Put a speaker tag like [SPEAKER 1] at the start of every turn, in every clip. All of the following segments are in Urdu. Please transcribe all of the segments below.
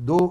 [SPEAKER 1] 2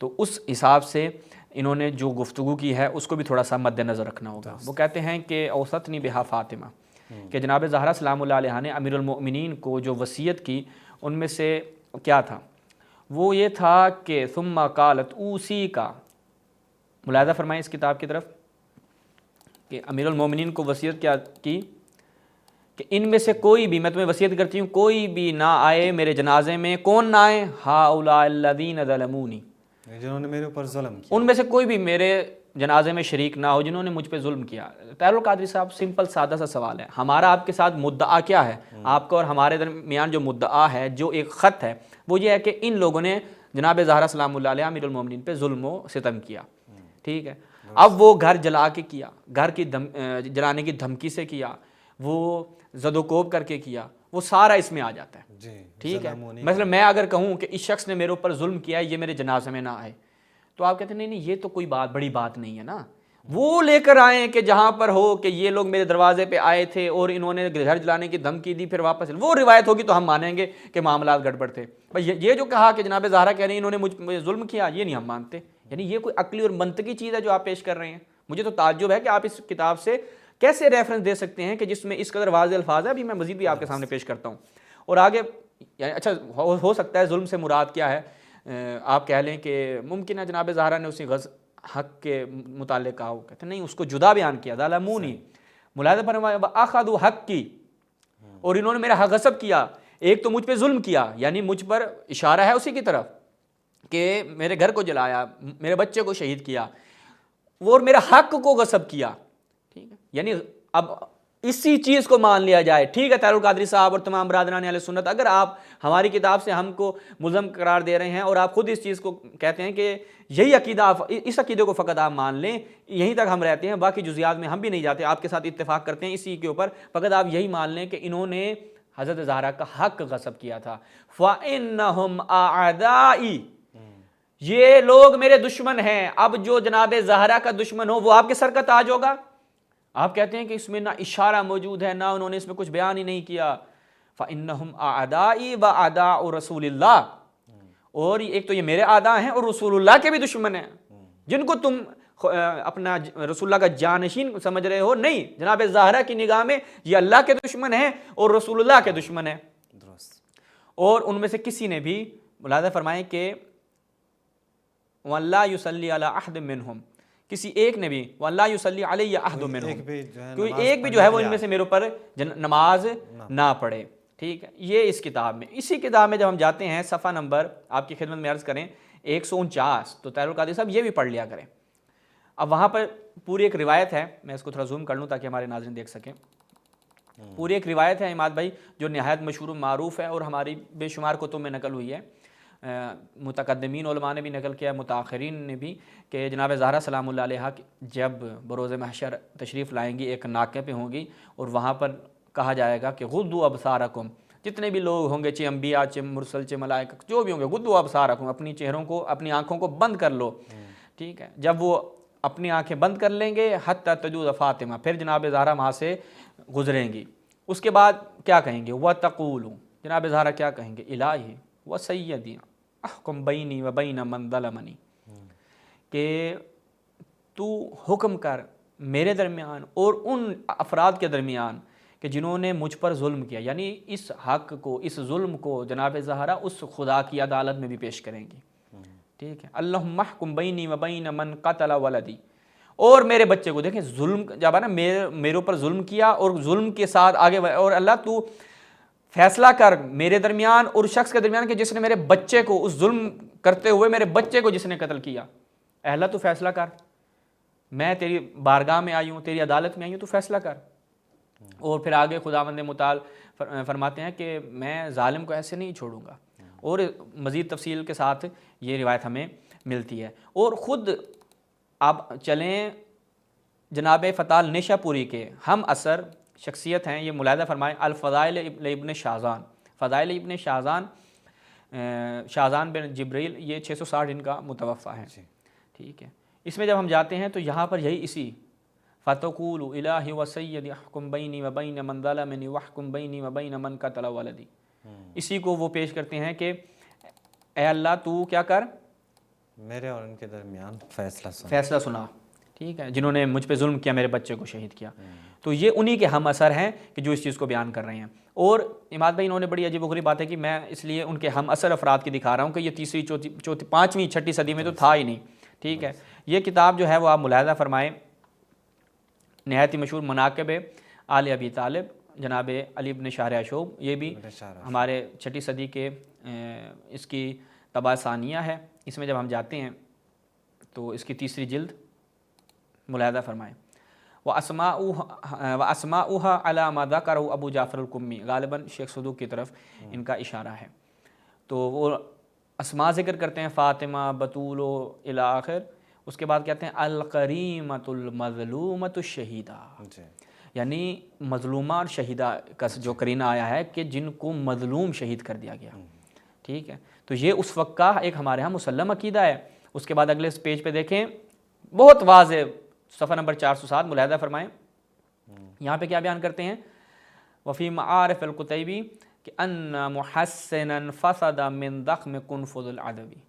[SPEAKER 2] تو اس حساب سے انہوں نے جو گفتگو کی ہے اس کو بھی تھوڑا سا مد نظر رکھنا ہوگا. وہ کہتے ہیں کہ اوسطنی بہا فاطمہ، کہ جناب زہرا سلام اللہ علیہ نے امیر المؤمنین کو جو وصیت کی ان میں سے کیا تھا، وہ یہ تھا کہ ثم قالت اوسی کا. ملاحظہ فرمائیں اس کتاب کی طرف کہ امیر المومنین کو وصیت کیا کی کہ ان میں سے کوئی بھی، میں تمہیں وصیت کرتی ہوں، کوئی بھی نہ آئے میرے جنازے میں. کون نہ آئے؟ ہؤلاء الذین ظلمونی،
[SPEAKER 3] جنہوں نے میرے اوپر ظلم کیا.
[SPEAKER 2] ان میں سے کوئی بھی میرے جنازے میں شریک نہ ہو جنہوں نے مجھ پہ ظلم کیا. طاہر القادری صاحب، سمپل سادہ سا سوال ہے. ہمارا آپ کے ساتھ مدعا کیا ہے؟ آپ کا اور ہمارے درمیان جو مدعا ہے، جو ایک خط ہے، وہ یہ ہے کہ ان لوگوں نے جناب زہرا سلام اللہ علیہ امیر المومنین پہ ظلم و ستم کیا. ٹھیک ہے. اب وہ گھر جلا کے کیا، گھر کی جلانے کی دھمکی سے کیا، وہ زد و کوب کر کے کیا، وہ سارا اس میں آ جاتا ہے.
[SPEAKER 3] جی
[SPEAKER 2] ٹھیک ہے. مثلا میں اگر کہوں کہ اس شخص نے میرے اوپر ظلم کیا ہے، یہ میرے جنازے میں نہ آئے، تو آپ کہتے ہیں نہیں نہیں، یہ تو کوئی بڑی بات نہیں ہے نا. وہ لے کر آئیں کہ جہاں پر ہو کہ یہ لوگ میرے دروازے پہ آئے تھے اور انہوں نے گھر جلانے کی دھمکی دی، پھر واپس وہ روایت ہوگی تو ہم مانیں گے کہ معاملات گڑبڑ تھے. یہ جو کہا کہ جناب زہرا کہہ رہے ہیں انہوں نے مجھ ظلم کیا، یہ نہیں ہم مانتے. یعنی یہ کوئی عقلی اور منطقی چیز ہے جو آپ پیش کر رہے ہیں. مجھے تو تعجب ہے کہ آپ اس کتاب سے کیسے ریفرنس دے سکتے ہیں کہ جس میں اس قدر واضح الفاظ ہے. ابھی میں مزید بھی آپ کے سامنے پیش کرتا ہوں. اور آگے یعنی اچھا ہو سکتا ہے ظلم سے مراد کیا ہے، آپ کہہ لیں کہ ممکن ہے جناب زہرا نے اسی حق کے متعلق کہا ہو. کہتے ہیں نہیں، اس کو جدا بیان کیا. ظلمونی، ملاحظہ فرمایا اخذوا حق کی، اور انہوں نے میرا حق غصب کیا. ایک تو مجھ پہ ظلم کیا، یعنی مجھ پر اشارہ ہے اسی کی طرف کہ میرے گھر کو جلایا، میرے بچے کو شہید کیا، اور میرا حق کو غصب کیا. ٹھیک ہے. یعنی اب اسی چیز کو مان لیا جائے. ٹھیک ہے طاہر القادری صاحب اور تمام برادران اہل سنت، اگر آپ ہماری کتاب سے ہم کو ملزم قرار دے رہے ہیں اور آپ خود اس چیز کو کہتے ہیں کہ یہی عقیدہ، اس عقیدے کو فقط آپ مان لیں، یہیں تک ہم رہتے ہیں، باقی جزیات میں ہم بھی نہیں جاتے، آپ کے ساتھ اتفاق کرتے ہیں اسی کے اوپر، فقط آپ یہی مان لیں کہ انہوں نے حضرت زہرا کا حق غصب کیا تھا. فَإِنَّهُمْ أَعْدَائِي، یہ لوگ میرے دشمن ہیں. اب جو جناب زہرا کا دشمن ہو وہ آپ کے سر کا تاج ہوگا. آپ کہتے ہیں کہ اس میں نہ اشارہ موجود ہے، نہ انہوں نے اس میں کچھ بیان ہی نہیں کیا. فَإِنَّهُمْ أَعْدَائِي وَأَعْدَاءُ رَسُولِ اللَّهِ، اور ایک تو یہ میرے اعداء ہیں اور رسول اللہ کے بھی دشمن ہیں، جن کو تم اپنا رسول اللہ کا جانشین سمجھ رہے ہو. نہیں، جناب زہرا کی نگاہ میں یہ اللہ کے دشمن ہیں اور رسول اللہ کے دشمن ہیں. اور ان میں سے کسی نے بھی ملاحظہ فرمائیں کہ وَاللَّهُ يُصَلِّي عَلَىٰ أَحَدٍ مِّنْهُمْ، کسی ایک نے بھی وَاللَّهُ يُصَلِّي عَلَيَّ أَحَدٌ مِّنْهُمْ، کوئی ایک بھی جو ہے وہ ان میں سے میرے اوپر نماز نہ پڑھے. ٹھیک ہے. یہ اس کتاب میں، اسی کتاب میں جب ہم جاتے ہیں صفحہ نمبر آپ کی خدمت میں عرض کریں 149، تو طاہر القادری صاحب یہ بھی پڑھ لیا کریں. اب وہاں پر پوری ایک روایت ہے، میں اس کو تھوڑا زوم کر لوں تاکہ ہمارے ناظرین دیکھ سکیں. پوری ایک روایت ہے عماد بھائی جو نہایت مشہور و معروف ہے اور ہماری بے شمار کتب میں نقل ہوئی ہے. متقدمین علماء نے بھی نقل کیا، متاخرین نے بھی، کہ جناب زہرا سلام اللہ علیہ جب بروز محشر تشریف لائیں گی ایک ناکے پہ ہوں گی اور وہاں پر کہا جائے گا کہ غضوا ابصارکم، جتنے بھی لوگ ہوں گے، چہ انبیاء، چہ مرسل، چہ ملائکہ، جو بھی ہوں گے، غضوا ابصارکم، اپنی چہروں کو، اپنی آنکھوں کو بند کر لو. ٹھیک ہے. جب وہ اپنی آنکھیں بند کر لیں گے حتی تجوز فاطمہ، پھر جناب زہرا وہاں سے گزریں گی. اس کے بعد کیا کہیں گے؟ وَتَقُولُ، جناب زہرا کیا کہیں گے؟ الہی وسیدی احکم بینی و بین من ظلمنی، کہ تو حکم کر میرے درمیان اور ان افراد کے درمیان کہ جنہوں نے مجھ پر ظلم کیا. یعنی اس حق کو، اس ظلم کو جناب زہرا اس خدا کی عدالت میں بھی پیش کریں گی. ٹھیک ہے. اللہم احکم بینی و بین من قتل ولدی، اور میرے بچے کو، دیکھیں ظلم جب ہے نا، میرے اوپر ظلم کیا اور ظلم کے ساتھ آگے، اور اللہ تو فیصلہ کر میرے درمیان اور شخص کے درمیان کہ جس نے میرے بچے کو، اس ظلم کرتے ہوئے میرے بچے کو جس نے قتل کیا. اے اللہ تو فیصلہ کر، میں تیری بارگاہ میں آئی ہوں، تیری عدالت میں آئی ہوں، تو فیصلہ کر. اور پھر آگے خداوند متعال فرماتے ہیں کہ میں ظالم کو ایسے نہیں چھوڑوں گا. اور مزید تفصیل کے ساتھ یہ روایت ہمیں ملتی ہے. اور خود آپ چلیں جناب فتح النشا پوری کے ہم اثر شخصیت ہیں، یہ ملاحظہ فرمائیں، الفضائل ابن شاہزان، فضائل ابن شاہزان، شاہزان بن جبریل، یہ 660 ان کا متوفہ ہے. ٹھیک ہے. اس میں جب ہم جاتے ہیں تو یہاں پر یہی اسی فَتَقُولُ الٰہِ وَسَيِّدِ احْكُم بَيْنِي وَبَيْنَ مَن ظَلَمَنِي وَاحْكُم بَيْنِي وَبَيْنَ مَن قَتَلَ وَلَدِي، اسی کو وہ پیش کرتے ہیں کہ اے اللہ تو کیا کر،
[SPEAKER 3] میرے اور ان کے درمیان
[SPEAKER 2] فیصلہ سنا، ٹھیک ہے، جنہوں نے مجھ پہ ظلم کیا، میرے بچے کو شہید کیا. تو یہ انہی کے ہم اثر ہیں کہ جو اس چیز کو بیان کر رہے ہیں. اور اماد بھائی انہوں نے بڑی عجیب و غریب بات ہے کہ میں اس لیے ان کے ہم اثر افراد کی دکھا رہا ہوں کہ یہ تیسری چوتھی 5ویں 6ٹھی صدی میں تو تھا ہی نہیں. ٹھیک ہے، یہ کتاب جو ہے وہ آپ ملاحظہ فرمائیں، نہایت ہی مشہور مناقب آل ابی طالب جناب علی بن شہر ایشوب، یہ بھی ہمارے 6ٹھی صدی کے اس کی طبع ثانیہ ہے. اس میں جب ہم جاتے ہیں تو اس کی تیسری جلد ملاحظہ فرمائیں. وَأَسْمَاؤُهَا عَلَى مَا ذَكَرَهُ ابو جعفر القمی، غالباً شیخ صدوق کی طرف ان کا اشارہ ہے. تو وہ اسماء ذکر کرتے ہیں، فاطمہ، بطول و الی آخر. اس کے بعد کہتے ہیں القریمۃ المظلومۃ الشہیدہ، یعنی مظلومہ اور شہیدہ کا جو قرینہ آیا ہے کہ جن کو مظلوم شہید کر دیا گیا. ٹھیک ہے، تو یہ اس وقت کا ایک ہمارے ہاں مسلم عقیدہ ہے. اس کے بعد اگلے پیج پہ دیکھیں، بہت واضح صفحہ نمبر 407 ملاحظہ فرمائیں. یہاں پہ کیا بیان کرتے ہیں؟ وفی معارف القتیبی کہ ان محسنا فسد من ضخم قنفذ العدوی،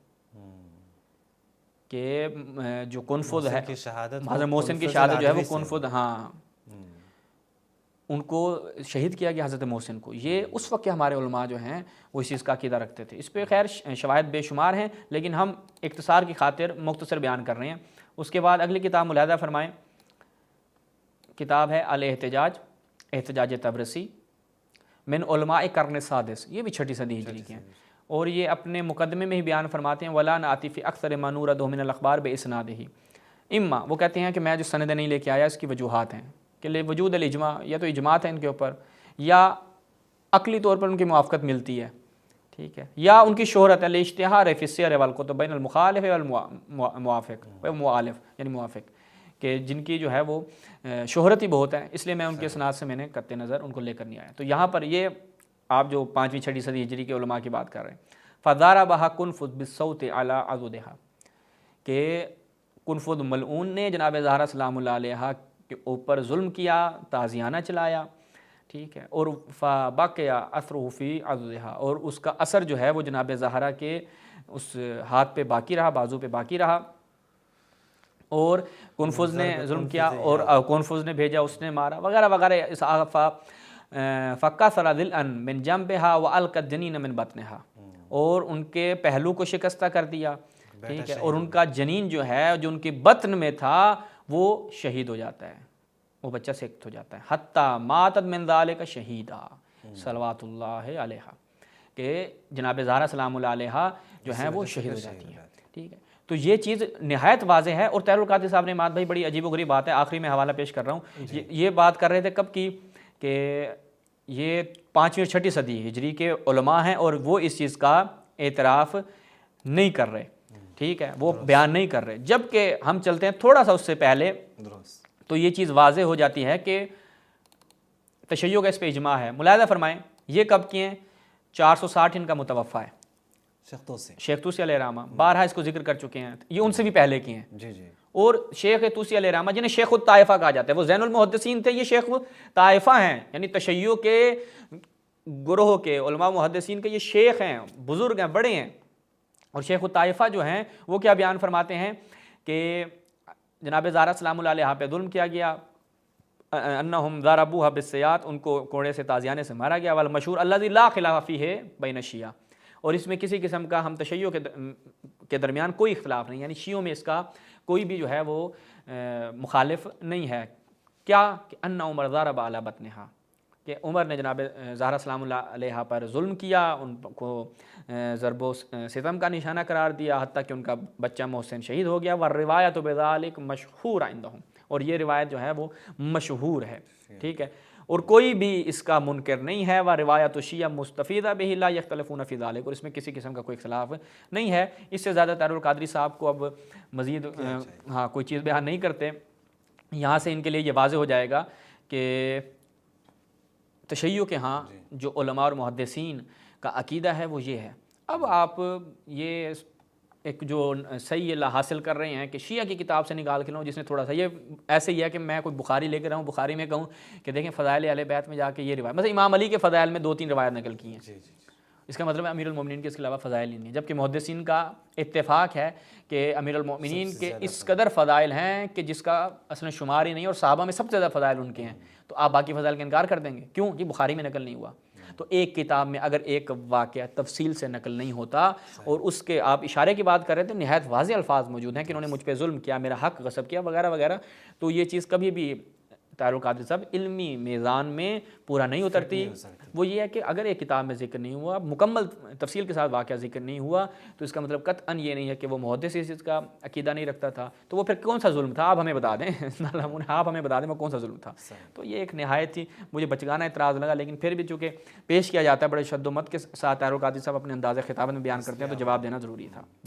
[SPEAKER 2] کہ جو قنفذ ہے، حضرت محسن کی شہادت جو ہے وہ قنفذ، ہاں ان کو شہید کیا گیا حضرت محسن کو. یہ اس وقت کے ہمارے علماء جو ہیں وہ اس چیز کا عقیدہ رکھتے تھے. اس پہ خیر شواہد بے شمار ہیں، لیکن ہم اختصار کی خاطر مختصر بیان کر رہے ہیں. اس کے بعد اگلی کتاب ملاحظہ فرمائیں، کتاب ہے الاحتجاج، احتجاج تبرسی من علماء قرن سادس، یہ بھی 6ٹھی صدی ہجری کے ہیں. اور یہ اپنے مقدمے میں ہی بیان فرماتے ہیں ولا ناتی فی اکثر ما نورد من الاخبار باسنادہ. اما وہ کہتے ہیں کہ میں جو سند نہیں لے کے آیا اس کی وجوہات ہیں کہ وجود الاجماع، یا تو اجماعت ہے ان کے اوپر، یا عقلی طور پر ان کی موافقت ملتی ہے، ٹھیک ہے، یا ان کی شہرت ہے الاشتہار فی السیر والکتب بین المخالف والموافق والمؤالف، یعنی موافق، کہ جن کی جو ہے وہ شہرت ہی بہت ہے، اس لیے میں ان کے اسناد سے میں نے قطع نظر ان کو لے کر نہیں آیا. تو یہاں پر یہ آپ جو 5ویں 6ٹھی صدی ہجری کے علماء کی بات کر رہے ہیں، فضاربها قنفذ بالصوت علی عضدها، کہ قنفذ ملعون نے جناب زہرا سلام اللہ علیہ کے اوپر ظلم کیا، تازیانہ چلایا، ٹھیک ہے، اور فبقی اثرہ فی عضدها، اور اس کا اثر جو ہے وہ جناب زہرا کے اس ہاتھ پہ باقی رہا، بازو پہ باقی رہا. اور قنفذ نے ظلم کیا اور قنفذ نے بھیجا، اس نے مارا وغیرہ وغیرہ. فکسر ضلعا من جنبها والقى الجنین من بطنها، اور ان کے پہلو کو شکستہ کر دیا، ٹھیک ہے، اور ان کا جنین جو ہے جو ان کے بطن میں تھا وہ شہید ہو جاتا ہے، وہ بچہ سیکت ہو جاتا ہے. حتی ماتت من ذالک شہیدا صلوات اللہ علیہ، کہ جناب زہرا سلام اللہ علیہ جو ہیں وہ شہید ہو جاتی ہیں. ٹھیک ہے، تو یہ چیز نہایت واضح ہے. اور طاہر القادری صاحب نے اماد بھائی بڑی عجیب و غریب بات ہے، آخری میں حوالہ پیش کر رہا ہوں. یہ بات کر رہے تھے کب کی، کہ یہ 5ویں اور 6ٹھی صدی ہجری کے علماء ہیں اور وہ اس چیز کا اعتراف نہیں کر رہے، ٹھیک ہے، وہ بیان نہیں کر رہے. جب کہ ہم چلتے ہیں تھوڑا سا اس سے پہلے، تو یہ چیز واضح ہو جاتی ہے کہ تشیع کا اس پہ اجماع ہے. ملاحظہ فرمائیں یہ کب کیے ہیں؟ 460 ان کا متوفہ ہے، شیخ طوسی علیہ الرحمہ، بارہا اس کو ذکر کر چکے ہیں، یہ ان سے بھی پہلے کیے ہیں. اور شیخ طوسی علیہ الرحمہ جنہیں شیخ الطائفہ کہا جاتا ہے، وہ زین المحدثین تھے، یہ شیخ طائفہ ہیں، یعنی تشیع کے گروہ کے علماء محدثین کے یہ شیخ ہیں، بزرگ ہیں، بڑے ہیں. اور شیخ الطائفہ جو ہیں وہ کیا بیان فرماتے ہیں کہ جناب زہرا سلام اللہ علیہ پہ ظلم کیا گیا، انہم ضربوها بالسیاط، ان کو کوڑے سے تازیانے سے مارا گیا. والمشہور الذی لا خلاف فیہ بین الشیعہ، اور اس میں کسی قسم کا ہم تشیع کے درمیان کوئی اختلاف نہیں، یعنی شیعوں میں اس کا کوئی بھی جو ہے وہ مخالف نہیں ہے. کیا کہ ان عمر ضرب علی بطنہا، کہ عمر نے جناب زہرا سلام اللہ علیہ پر ظلم کیا، ان کو ضرب و ستم کا نشانہ قرار دیا، حتیٰ کہ ان کا بچہ محسن شہید ہو گیا. والروایت بذالک مشہور عندہم، اور یہ روایت جو ہے وہ مشہور ہے، ٹھیک ہے، اور کوئی بھی اس کا منکر نہیں ہے. وروایت الشیعہ مستفیدہ بہ لا یختلفون فی ذلک، اور اس میں کسی قسم کا کوئی اختلاف نہیں ہے. اس سے زیادہ طاہر القادری صاحب کو اب مزید کوئی چیز بیان نہیں کرتے. یہاں سے ان کے لیے یہ واضح ہو جائے گا کہ تشیع کے ہاں جو علماء اور محدثین کا عقیدہ ہے وہ یہ ہے. اب آپ یہ ایک جو صحیح حاصل کر رہے ہیں کہ شیعہ کی کتاب سے نکال کے لوں، جس نے تھوڑا سا یہ ایسے ہی ہے کہ میں کوئی بخاری لے کے رہا ہوں، بخاری میں کہوں کہ دیکھیں فضائل اہل بیت میں جا کے یہ روایت، مثلا امام علی کے فضائل میں 2-3 روایت نقل کی ہیں، اس کا مطلب ہے امیر المومنین کے اس کے علاوہ فضائل ہی نہیں ہے، جبکہ محدثین کا اتفاق ہے کہ امیر المومنین کے اس قدر فضائل ہیں کہ جس کا اصلا شمار ہی نہیں، اور صحابہ میں سب سے زیادہ فضائل ان کے ہیں، تو آپ باقی فضائل کا انکار کر دیں گے؟ کیوں؟ یہ بخاری میں نقل نہیں ہوا۔ تو ایک کتاب میں اگر ایک واقعہ تفصیل سے نقل نہیں ہوتا اور اس کے آپ اشارے کی بات کر رہے تھے، نہایت واضح الفاظ موجود ہیں کہ انہوں نے مجھ پہ ظلم کیا، میرا حق غصب کیا وغیرہ وغیرہ، تو یہ چیز کبھی بھی طاہر القادری صاحب علمی میزان میں پورا نہیں اترتی۔ وہ یہ ہے کہ اگر ایک کتاب میں ذکر نہیں ہوا، مکمل تفصیل کے ساتھ واقعہ ذکر نہیں ہوا، تو اس کا مطلب قطعاً یہ نہیں ہے کہ وہ محدث اس چیز کا عقیدہ نہیں رکھتا تھا، تو وہ پھر کون سا ظلم تھا آپ ہمیں بتا دیں آپ ہمیں بتا دیں وہ کون سا ظلم تھا۔ تو یہ ایک نہایت ہی مجھے بچگانہ اعتراض لگا، لیکن پھر بھی چونکہ پیش کیا جاتا ہے بڑے شد و مت کے ساتھ، طاہر القادری صاحب اپنے انداز خطابت میں بیان کرتے ہیں، تو جواب دینا ضروری تھا۔ جی